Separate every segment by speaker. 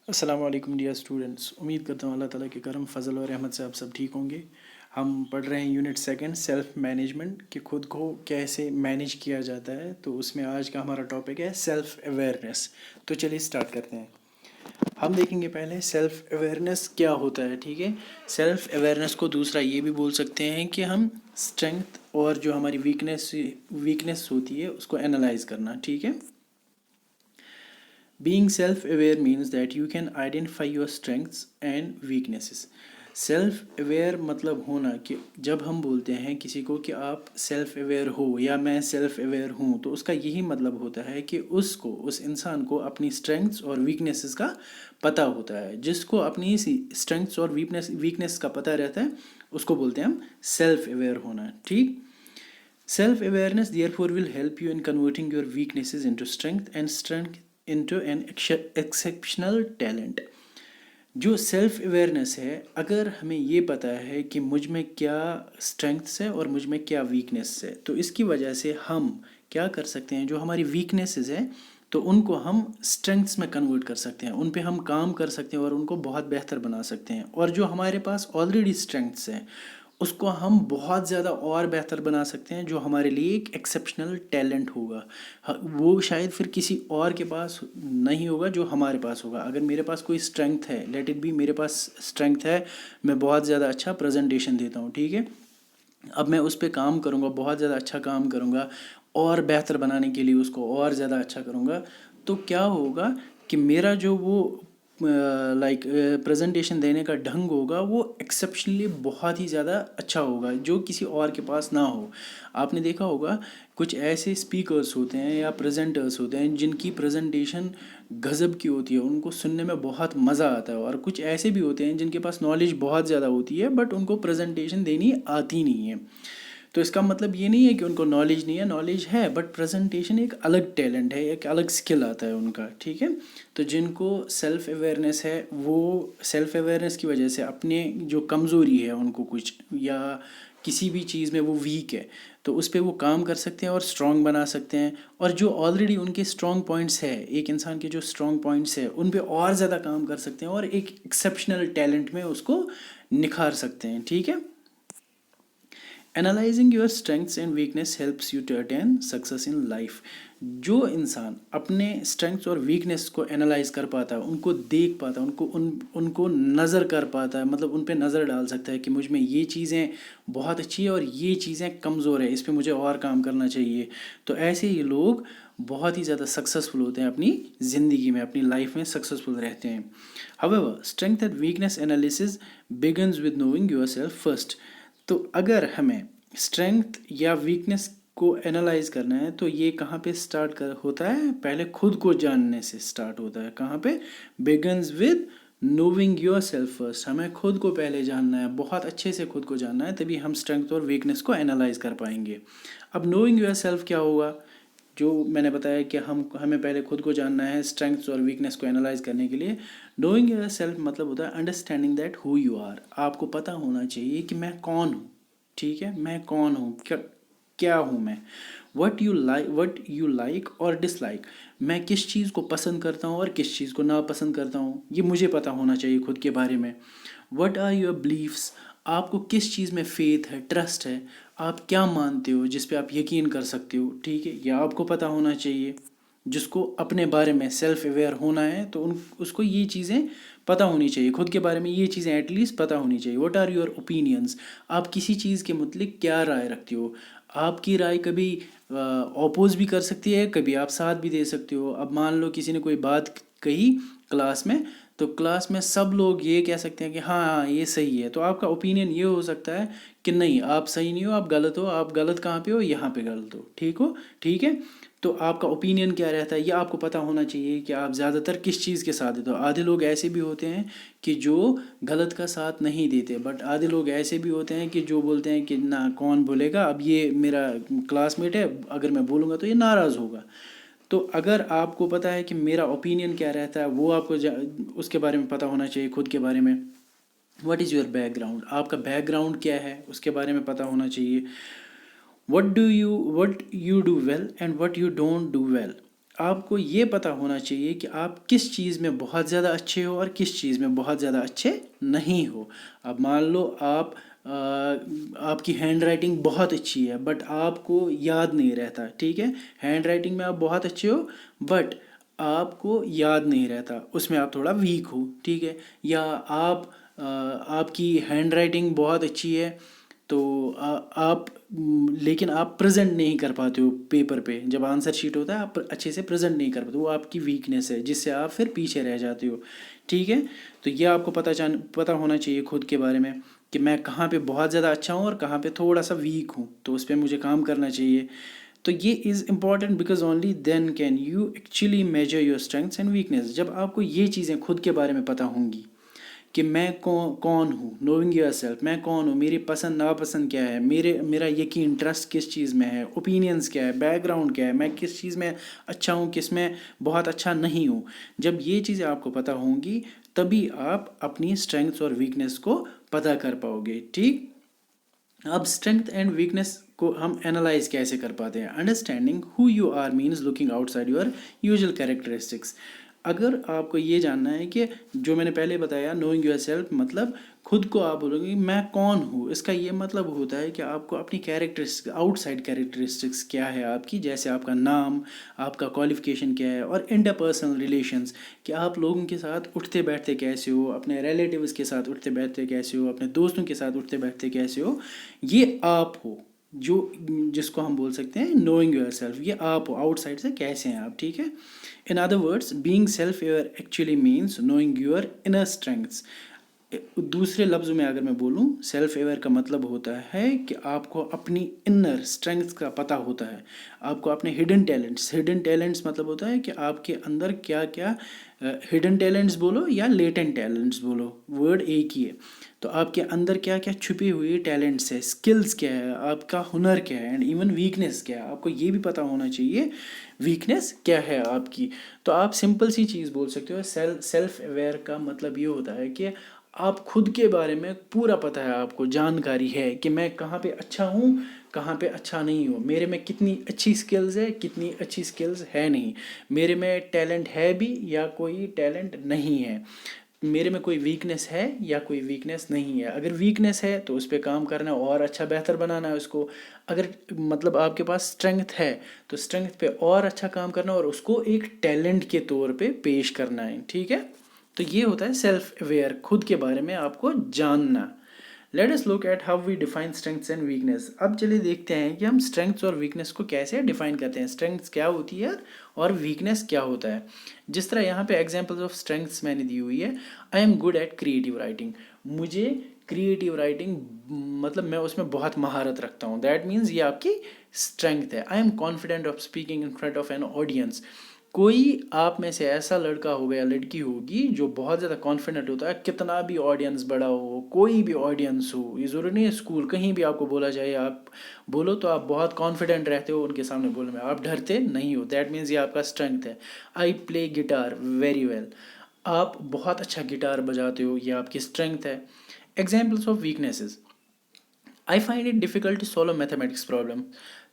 Speaker 1: अस्सलाम वालेकुम dear students. उम्मीद करता हूँ अल्लाह ताला के करम फजल और रहमत से आप सब ठीक होंगे। हम पढ़ रहे हैं यूनिट सेकंड सेल्फ मैनेजमेंट कि खुद को कैसे मैनेज किया जाता है। तो उसमें आज का हमारा टॉपिक है सेल्फ अवेयरनेस। तो चलिए स्टार्ट करते हैं। हम देखेंगे पहले सेल्फ अवेयरनेस क्या होता है। ठीक है, सेल्फ अवेयरनेस को दूसरा ये भी बोल सकते हैं कि हम स्ट्रेंथ और जो हमारी वीकनेस होती है उसको एनालाइज करना। ठीक है, Being self aware means that you can identify your strengths and weaknesses. Self aware मतलब होना कि जब हम बोलते हैं किसी को कि आप सेल्फ अवेयर हो या मैं सेल्फ अवेयर हूँ, तो उसका यही मतलब होता है कि उस इंसान को अपनी स्ट्रेंथ्स और वीकनेसेस का पता होता है। जिसको अपनी स्ट्रेंथ्स और वीकनेस का पता रहता है उसको बोलते हैं हम सेल्फ अवेयर होना। ठीक, self awareness therefore will help you in converting your weaknesses into strength and strength into an exceptional talent. जो सेल्फ अवेयरनेस है, अगर हमें ये पता है कि मुझ में क्या स्ट्रेंथ्स है और मुझ में क्या वीकनेस है, तो इसकी वजह से हम क्या कर सकते हैं, जो हमारी वीकनेसेस है तो उनको हम स्ट्रेंथ्स में कन्वर्ट कर सकते हैं, उन पे हम काम कर सकते हैं और उनको बहुत बेहतर बना सकते हैं। और जो हमारे पास ऑलरेडी स्ट्रेंथ्स हैं उसको हम बहुत ज़्यादा और बेहतर बना सकते हैं, जो हमारे लिए एक एक्सेप्शनल टैलेंट होगा। वो शायद फिर किसी और के पास नहीं होगा जो हमारे पास होगा। अगर मेरे पास कोई स्ट्रेंथ है, लेट इट बी मेरे पास स्ट्रेंथ है, मैं बहुत ज़्यादा अच्छा प्रेजेंटेशन देता हूँ। ठीक है, अब मैं उस पर काम करूँगा, बहुत ज़्यादा अच्छा काम करूँगा और बेहतर बनाने के लिए उसको और ज़्यादा अच्छा करूँगा। तो क्या होगा कि मेरा जो वो प्रेजेंटेशन देने का ढंग होगा वो एक्सेप्शनली बहुत ही ज़्यादा अच्छा होगा, जो किसी और के पास ना हो। आपने देखा होगा कुछ ऐसे स्पीकर्स होते हैं या प्रेजेंटर्स होते हैं जिनकी प्रेजेंटेशन गज़ब की होती है, उनको सुनने में बहुत मज़ा आता है। और कुछ ऐसे भी होते हैं जिनके पास नॉलेज बहुत ज़्यादा होती है बट उनको प्रेजेंटेशन देनी आती नहीं है। तो इसका मतलब ये नहीं है कि उनको नॉलेज नहीं है, नॉलेज है, बट प्रेजेंटेशन एक अलग टैलेंट है, एक अलग स्किल आता है उनका। ठीक है, तो जिनको सेल्फ अवेयरनेस है वो सेल्फ अवेयरनेस की वजह से अपने जो कमज़ोरी है उनको कुछ या किसी भी चीज़ में वो वीक है तो उस पर वो काम कर सकते हैं और स्ट्रॉन्ग बना सकते हैं। और जो ऑलरेडी उनके स्ट्रॉन्ग पॉइंट्स है, एक इंसान के जो स्ट्रॉन्ग पॉइंट्स है उन पे और ज़्यादा काम कर सकते हैं और एक एक्सेप्शनल टैलेंट में उसको निखार सकते हैं। ठीक है, analysing your strengths and weakness helps you to attain success in life. जो इंसान अपने स्ट्रेंथ्स और वीकनेस को एनालाइज कर पाता है, उनको देख पाता है, उनको नज़र कर पाता है, मतलब उन पे नज़र डाल सकता है कि मुझ में ये चीज़ें बहुत अच्छी है और ये चीज़ें कमज़ोर है, इस पे मुझे और काम करना चाहिए। तो ऐसे ही लोग बहुत ही ज़्यादा सक्सेसफुल होते हैं अपनी ज़िंदगी में, अपनी लाइफ में सक्सेसफुल रहते हैं। However strength and weakness analysis begins with knowing yourself first. तो अगर हमें स्ट्रेंथ या वीकनेस को एनालाइज करना है तो ये कहाँ पे स्टार्ट कर होता है, पहले खुद को जानने से स्टार्ट होता है। कहाँ पे? Begins with नोविंग your self first. हमें खुद को पहले जानना है, बहुत अच्छे से खुद को जानना है, तभी हम स्ट्रेंथ और वीकनेस को एनालाइज कर पाएंगे। अब नोइंग योर सेल्फ क्या होगा, जो मैंने बताया कि हमें पहले खुद को जानना है स्ट्रेंथ्स और वीकनेस को एनालाइज करने के लिए। नोइंग योर सेल्फ मतलब होता है understanding that who you are. आपको पता होना चाहिए कि मैं कौन हूँ। ठीक है, मैं कौन हूँ, क्या हूँ मैं। वट यू लाइक और डिसलाइक, मैं किस चीज़ को पसंद करता हूँ और किस चीज़ को नापसंद करता हूँ, ये मुझे पता होना चाहिए खुद के बारे में। वट आर योर बिलीव्स, आपको किस चीज़ में फेथ है, ट्रस्ट है, आप क्या मानते हो जिस पे आप यकीन कर सकते हो। ठीक है, यह आपको पता होना चाहिए। जिसको अपने बारे में सेल्फ अवेयर होना है तो उसको ये चीज़ें पता होनी चाहिए, खुद के बारे में ये चीज़ें एटलीस्ट पता होनी चाहिए। व्हाट आर योर ओपिनियंस, आप किसी चीज़ के मुतलिक क्या राय रखते हो। आपकी राय कभी ऑपोज भी कर सकती है, कभी आप साथ भी दे सकते हो। अब मान लो किसी ने कोई बात कही क्लास में, तो क्लास में सब लोग ये कह सकते हैं कि हाँ हाँ ये सही है, तो आपका ओपिनियन ये हो सकता है कि नहीं आप सही नहीं हो, आप गलत हो, आप गलत कहाँ पे हो, यहाँ पे गलत हो। ठीक है, तो आपका ओपिनियन क्या रहता है ये आपको पता होना चाहिए कि आप ज़्यादातर किस चीज़ के साथ देते हो। आधे लोग ऐसे भी होते हैं कि जो गलत का साथ नहीं देते, बट आधे लोग ऐसे भी होते हैं कि जो बोलते हैं कि ना कौन बोलेगा, अब ये मेरा क्लासमेट है, अगर मैं बोलूँगा तो ये नाराज़ होगा। तो अगर आपको पता है कि मेरा ओपिनियन क्या रहता है, वो आपको उसके बारे में पता होना चाहिए, खुद के बारे में। व्हाट इज़ योर बैकग्राउंड, आपका बैकग्राउंड क्या है उसके बारे में पता होना चाहिए। what you do well and what you don't do well, आपको ये पता होना चाहिए कि आप किस चीज़ में बहुत ज़्यादा अच्छे हो और किस चीज़ में बहुत ज़्यादा अच्छे नहीं हो। अब मान लो आपकी हैंड राइटिंग बहुत अच्छी है बट आपको याद नहीं रहता, ठीक है। हैंड राइटिंग में आप बहुत अच्छे हो बट आपको याद नहीं रहता, उसमें आप थोड़ा वीक हो, ठीक है। या आपकी हैंड राइटिंग बहुत अच्छी है तो लेकिन आप प्रेजेंट नहीं कर पाते हो पेपर पे, जब आंसर शीट होता है आप अच्छे से प्रेजेंट नहीं कर पाते, वो आपकी वीकनेस है जिससे आप फिर पीछे रह जाते हो, ठीक है। तो ये आपको पता होना चाहिए खुद के बारे में कि मैं कहाँ पे बहुत ज़्यादा अच्छा हूँ और कहाँ पे थोड़ा सा वीक हूँ, तो उस पर मुझे काम करना चाहिए। तो ये is important because only then can you actually measure your strengths and weakness. जब आपको ये चीज़ें खुद के बारे में पता होंगी कि मैं कौन हूँ, नोइंग योर सेल्फ, मैं कौन हूँ, मेरी पसंद नापसंद क्या है, मेरा यकीन ट्रस्ट किस चीज़ में है, ओपिनियंस क्या है, बैकग्राउंड क्या है, मैं किस चीज़ में अच्छा हूँ, किस में बहुत अच्छा नहीं हूँ। जब ये चीज़ें आपको पता होंगी तभी आप अपनी स्ट्रेंथ्स और वीकनेस को पता कर पाओगे, ठीक। अब स्ट्रेंथ एंड वीकनेस को हम एनालाइज कैसे कर पाते हैं? Understanding who you are means looking outside your usual characteristics. अगर आपको ये जानना है कि जो मैंने पहले बताया नोइंग योर सेल्फ मतलब खुद को आप बोलोगे कि मैं कौन हूँ, इसका ये मतलब होता है कि आपको अपनी कैरेक्टरिस्टिक्स, आउटसाइड कैरेक्टरिस्टिक्स क्या है आपकी, जैसे आपका नाम, आपका क्वालिफिकेशन क्या है, और इंटरपर्सनल रिलेशंस कि आप लोगों के साथ उठते बैठते कैसे हो, अपने रिलेटिव्स के साथ उठते बैठते कैसे हो, अपने दोस्तों के साथ उठते बैठते कैसे हो। ये आप हो, जो जिसको हम बोल सकते हैं नोइंग योर सेल्फ, ये आप हो, आउटसाइड से कैसे हैं आप, ठीक है। In other words being self aware actually means knowing your inner strengths. दूसरे लफ्ज़ों में अगर मैं बोलूँ, सेल्फ अवेयर का मतलब होता है कि आपको अपनी इनर स्ट्रेंथ्स का पता होता है, आपको अपने हिडन टैलेंट्स मतलब होता है कि आपके अंदर क्या क्या हिडन टैलेंट्स बोलो या लेटेंट टैलेंट्स बोलो, वर्ड एक ही है। तो आपके अंदर क्या क्या छुपी हुई टैलेंट्स है, स्किल्स क्या है, आपका हुनर क्या है, एंड इवन वीकनेस क्या है, आपको ये भी पता होना चाहिए वीकनेस क्या है आपकी। तो आप सिंपल सी चीज़ बोल सकते हो, सेल्फ अवेयर का मतलब ये होता है कि आप खुद के बारे में पूरा पता है, आपको जानकारी है कि मैं कहाँ पे अच्छा हूँ, कहाँ पे अच्छा नहीं हूँ, मेरे में कितनी अच्छी स्किल्स है, कितनी अच्छी स्किल्स है नहीं, मेरे में टैलेंट है भी या कोई टैलेंट नहीं है, मेरे में कोई वीकनेस है या कोई वीकनेस नहीं है। अगर वीकनेस है तो उस पर काम करना है और अच्छा बेहतर बनाना है उसको। अगर मतलब आपके पास स्ट्रेंथ है तो स्ट्रेंथ पे और अच्छा काम करना और उसको एक टैलेंट के तौर पे पेश करना है, ठीक है। तो ये होता है सेल्फ अवेयर, खुद के बारे में आपको जानना। Let us look at how we define strengths and weakness. अब चलिए देखते हैं कि हम स्ट्रेंथ्स और वीकनेस को कैसे डिफाइन करते हैं, स्ट्रेंथ्स क्या होती है और वीकनेस क्या होता है। जिस तरह यहाँ पे एग्जांपल्स ऑफ स्ट्रेंथ्स मैंने दी हुई है, I am good at creative writing. मुझे क्रिएटिव राइटिंग मतलब मैं उसमें बहुत महारत रखता हूँ, दैट मीन्स ये आपकी स्ट्रेंथ है। I am confident of speaking in front of an audience. कोई आप में से ऐसा लड़का होगा या लड़की होगी जो बहुत ज़्यादा कॉन्फिडेंट होता है, कितना भी ऑडियंस बड़ा हो, कोई भी ऑडियंस हो, ये ज़रूरी नहीं है स्कूल, कहीं भी आपको बोला जाए आप बोलो तो आप बहुत कॉन्फिडेंट रहते हो उनके सामने बोलने में, आप डरते नहीं हो, दैट मीन्स ये आपका स्ट्रेंथ है। I play guitar very well. आप बहुत अच्छा गिटार बजाते हो, ये आपकी स्ट्रेंथ है। Examples of weaknesses, I find it difficult to solve mathematics problem.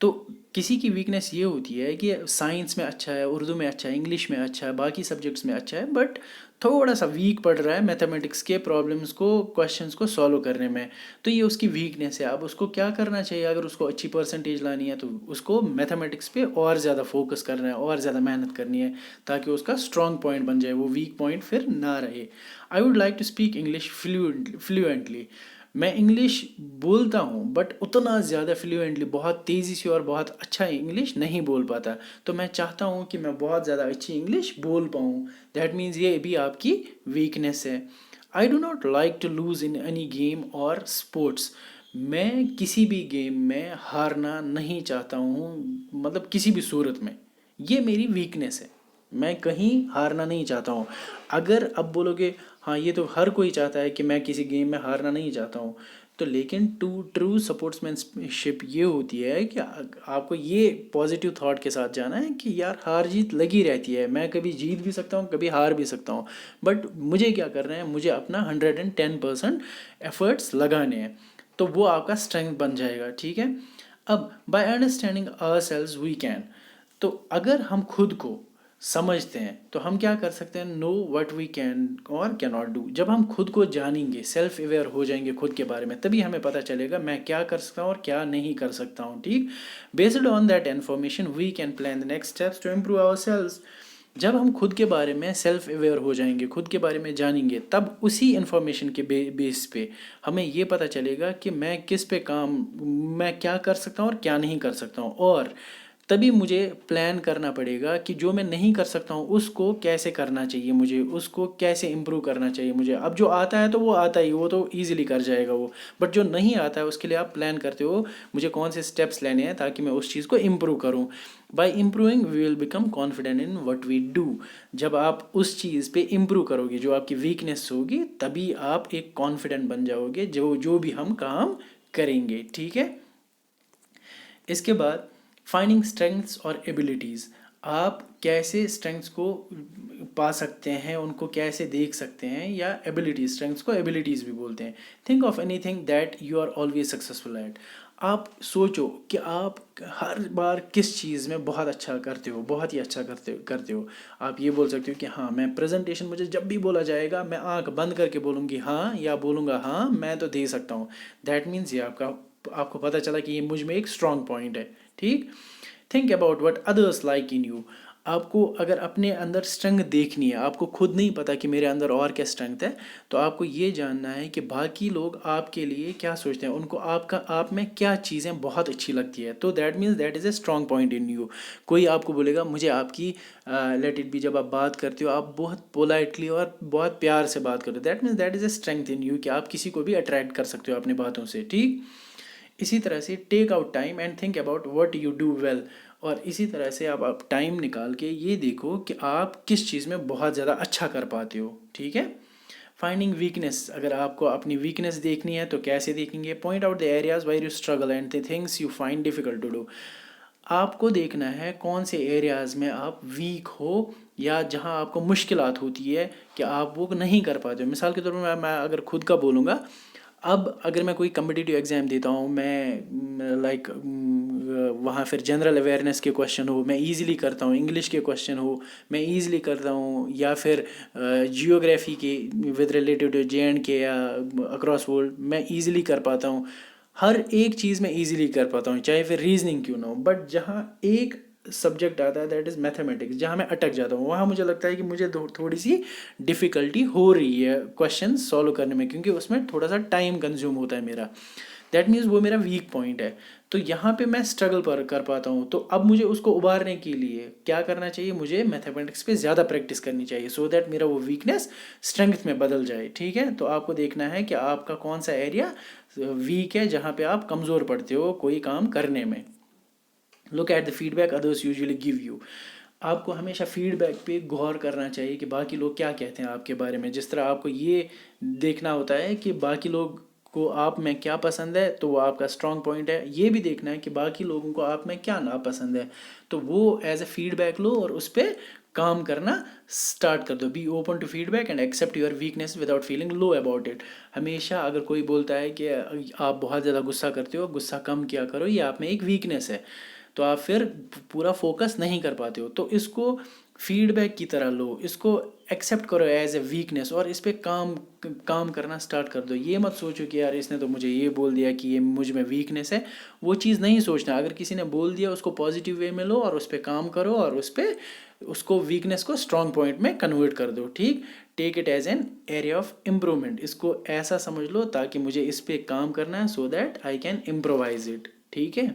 Speaker 1: तो किसी की वीकनेस ये होती है कि साइंस में अच्छा है, उर्दू में अच्छा है, इंग्लिश में अच्छा है, बाकी सब्जेक्ट्स में अच्छा है, बट थोड़ा सा वीक पड़ रहा है मैथमेटिक्स के प्रॉब्लम्स को, क्वेश्चंस को सॉल्व करने में। तो ये उसकी वीकनेस है। अब उसको क्या करना चाहिए? अगर उसको अच्छी परसेंटेज लानी है तो उसको मैथमेटिक्स पे और ज़्यादा फोकस करना है और ज़्यादा मेहनत करनी है ताकि उसका स्ट्रॉन्ग पॉइंट बन जाए, वो वीक पॉइंट फिर ना रहे। I would like to speak English fluently. मैं इंग्लिश बोलता हूँ बट उतना ज़्यादा फ्लुएंटली, बहुत तेज़ी से और बहुत अच्छा इंग्लिश नहीं बोल पाता। तो मैं चाहता हूँ कि मैं बहुत ज़्यादा अच्छी इंग्लिश बोल पाऊँ, दैट मीन्स ये भी आपकी वीकनेस है। I do not like to lose in any game और स्पोर्ट्स। मैं किसी भी गेम में हारना नहीं चाहता हूँ, मतलब किसी भी सूरत में, ये मेरी वीकनेस है। मैं कहीं हारना नहीं चाहता हूँ। अगर अब बोलोगे हाँ ये तो हर कोई चाहता है कि मैं किसी गेम में हारना नहीं चाहता हूँ, तो लेकिन ट्रू स्पोर्ट्समैनशिप ये होती है कि आपको ये पॉजिटिव थॉट के साथ जाना है कि यार हार जीत लगी रहती है, मैं कभी जीत भी सकता हूँ कभी हार भी सकता हूँ, बट मुझे क्या करना है, मुझे अपना 110% एफर्ट्स लगाने हैं। तो वो आपका स्ट्रेंथ बन जाएगा, ठीक है। अब by understanding ourselves we can. तो अगर हम खुद को समझते हैं तो हम क्या कर सकते हैं, नो व्हाट वी कैन और कैन नॉट डू। जब हम खुद को जानेंगे, सेल्फ अवेयर हो जाएंगे खुद के बारे में, तभी हमें पता चलेगा मैं क्या कर सकता हूँ और क्या नहीं कर सकता हूँ। ठीक, based on that information we can plan the next steps to improve our sales. जब हम खुद के बारे में सेल्फ अवेयर हो जाएंगे, खुद के बारे में जानेंगे, तब उसी इन्फॉर्मेशन के बेस पे हमें ये पता चलेगा कि मैं किस पे काम, मैं क्या कर सकता हूँ और क्या नहीं कर सकता हूँ। और तभी मुझे प्लान करना पड़ेगा कि जो मैं नहीं कर सकता हूँ उसको कैसे करना चाहिए, मुझे उसको कैसे इम्प्रूव करना चाहिए मुझे। अब जो आता है तो वो आता ही, वो तो ईजिली कर जाएगा वो, बट जो नहीं आता है उसके लिए आप प्लान करते हो मुझे कौन से स्टेप्स लेने हैं ताकि मैं उस चीज़ को इम्प्रूव करूँ। By improving we will become confident in what we do. जब आप उस चीज़ पे इम्प्रूव करोगे जो आपकी वीकनेस होगी, तभी आप एक कॉन्फिडेंट बन जाओगे जो जो भी हम काम करेंगे। ठीक है, इसके बाद फाइंडिंग स्ट्रेंथ्स और एबिलिटीज़। आप कैसे स्ट्रेंथ्स को पा सकते हैं, उनको कैसे देख सकते हैं, या एबिलिटीज, स्ट्रेंथ्स को एबिलिटीज़ भी बोलते हैं। Think of anything that you are always successful at. आप सोचो कि आप हर बार किस चीज़ में बहुत अच्छा करते हो, बहुत ही अच्छा करते हो। आप ये बोल सकते हो कि हाँ, मैं प्रेजेंटेशन, मुझे जब भी बोला जाएगा मैं आंख बंद करके बोलूँगी हाँ, या बोलूँगा हाँ मैं तो दे सकता हूँ। दैट मीन्स ये आपको पता चला कि ये मुझ में एक स्ट्रॉन्ग पॉइंट है। ठीक, think about what others like in you. आपको अगर अपने अंदर स्ट्रेंथ देखनी है, आपको खुद नहीं पता कि मेरे अंदर और क्या स्ट्रेंथ है, तो आपको ये जानना है कि बाकी लोग आपके लिए क्या सोचते हैं, उनको आप में क्या चीज़ें बहुत अच्छी लगती है। तो that means that is a strong point in you. कोई आपको बोलेगा मुझे आपकी लेट इट बी, जब आप बात करते हो आप बहुत पोलाइटली और बहुत प्यार से बात करते हो, that means that is a strength in you कि आप किसी को भी अट्रैक्ट कर सकते हो अपनी बातों से। ठीक, इसी तरह से take out time and think about what you do well. और इसी तरह से आप टाइम निकाल के ये देखो कि आप किस चीज़ में बहुत ज़्यादा अच्छा कर पाते हो। ठीक है, फाइंडिंग वीकनेस। अगर आपको अपनी वीकनेस देखनी है तो कैसे देखेंगे, point out the areas where you struggle and the things you find difficult to do. आपको देखना है कौन से एरियाज़ में आप वीक हो, या जहां आपको मुश्किलात होती है कि आप वो नहीं कर पाते हो। मिसाल के तौर पर मैं अगर खुद का बोलूँगा, अब अगर मैं कोई कम्पिटिटिव एग्ज़ाम देता हूँ, मैं लाइक वहाँ फिर जनरल अवेयरनेस के क्वेश्चन हो मैं इजीली करता हूँ, इंग्लिश के क्वेश्चन हो मैं इजीली करता हूँ, या फिर जियोग्राफी के विद रिलेटेड टू JNK या अक्रॉस वर्ल्ड मैं इजीली कर पाता हूँ। हर एक चीज़ में इजीली कर पाता हूँ, चाहे फिर रीजनिंग क्यों ना हो। बट जहाँ एक सब्जेक्ट आता है दैट इज़ मैथमेटिक्स, जहाँ मैं अटक जाता हूँ, वहाँ मुझे लगता है कि मुझे थोड़ी सी डिफ़िकल्टी हो रही है क्वेश्चन सॉल्व करने में, क्योंकि उसमें थोड़ा सा टाइम कंज्यूम होता है मेरा। दैट मीन्स वो मेरा वीक पॉइंट है। तो यहाँ पे मैं स्ट्रगल पर कर पाता हूँ। तो अब मुझे उसको उबारने के लिए क्या करना चाहिए, मुझे मैथमेटिक्स पे ज़्यादा प्रैक्टिस करनी चाहिए, सो दैट मेरा वो वीकनेस स्ट्रेंथ में बदल जाए। ठीक है, तो आपको देखना है कि आपका कौन सा एरिया वीक है, जहाँ पे आप कमज़ोर पड़ते हो कोई काम करने में। Look at the feedback others usually give you. आपको हमेशा फीडबैक पे गौर करना चाहिए कि बाकी लोग क्या कहते हैं आपके बारे में। जिस तरह आपको ये देखना होता है कि बाकी लोग को आप में क्या पसंद है, तो वो आपका स्ट्रॉन्ग पॉइंट है। ये भी देखना है कि बाकी लोगों को आप में क्या नापसंद है, तो वो एज ए फीडबैक लो और उस पर काम करना स्टार्ट कर दो। Be open to feedback and accept your weakness without feeling low about it. हमेशा अगर कोई बोलता है कि आप बहुत ज़्यादा गुस्सा करते हो, गुस्सा कम किया करो, ये आप में एक वीकनेस है, तो आप फिर पूरा फोकस नहीं कर पाते हो। तो इसको फीडबैक की तरह लो, इसको एक्सेप्ट करो एज ए वीकनेस और इस पर काम करना स्टार्ट कर दो। ये मत सोचो कि यार इसने तो मुझे ये बोल दिया कि ये मुझ में वीकनेस है, वो चीज़ नहीं सोचना। अगर किसी ने बोल दिया उसको पॉजिटिव वे में लो और उस पर काम करो और उस पर उसको वीकनेस को स्ट्रॉन्ग पॉइंट में कन्वर्ट कर दो। ठीक, take it as an area of improvement. इसको ऐसा समझ लो ताकि मुझे इस पर काम करना है, so that I can improvise it. ठीक है,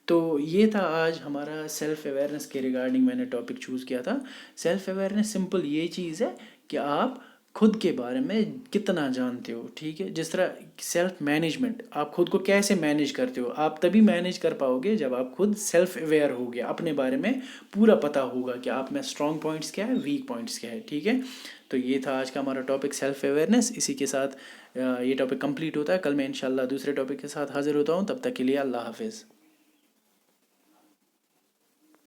Speaker 1: तो ये था आज हमारा सेल्फ अवेयरनेस के रिगार्डिंग मैंने टॉपिक चूज़ किया था। सेल्फ अवेयरनेस सिंपल ये चीज़ है कि आप खुद के बारे में कितना जानते हो। ठीक है, जिस तरह सेल्फ मैनेजमेंट, आप खुद को कैसे मैनेज करते हो, आप तभी मैनेज कर पाओगे जब आप खुद सेल्फ अवेयर हो गया, अपने बारे में पूरा पता होगा कि आप में स्ट्रॉन्ग पॉइंट्स क्या है, वीक पॉइंट्स क्या है। ठीक है, तो ये था आज का हमारा टॉपिक सेल्फ अवेयरनेस। इसी के साथ ये टॉपिक कंप्लीट होता है। कल मैं इंशाल्लाह दूसरे टॉपिक के साथ हाजिर होता हूँ। तब तक के लिए अल्लाह हाफिज़।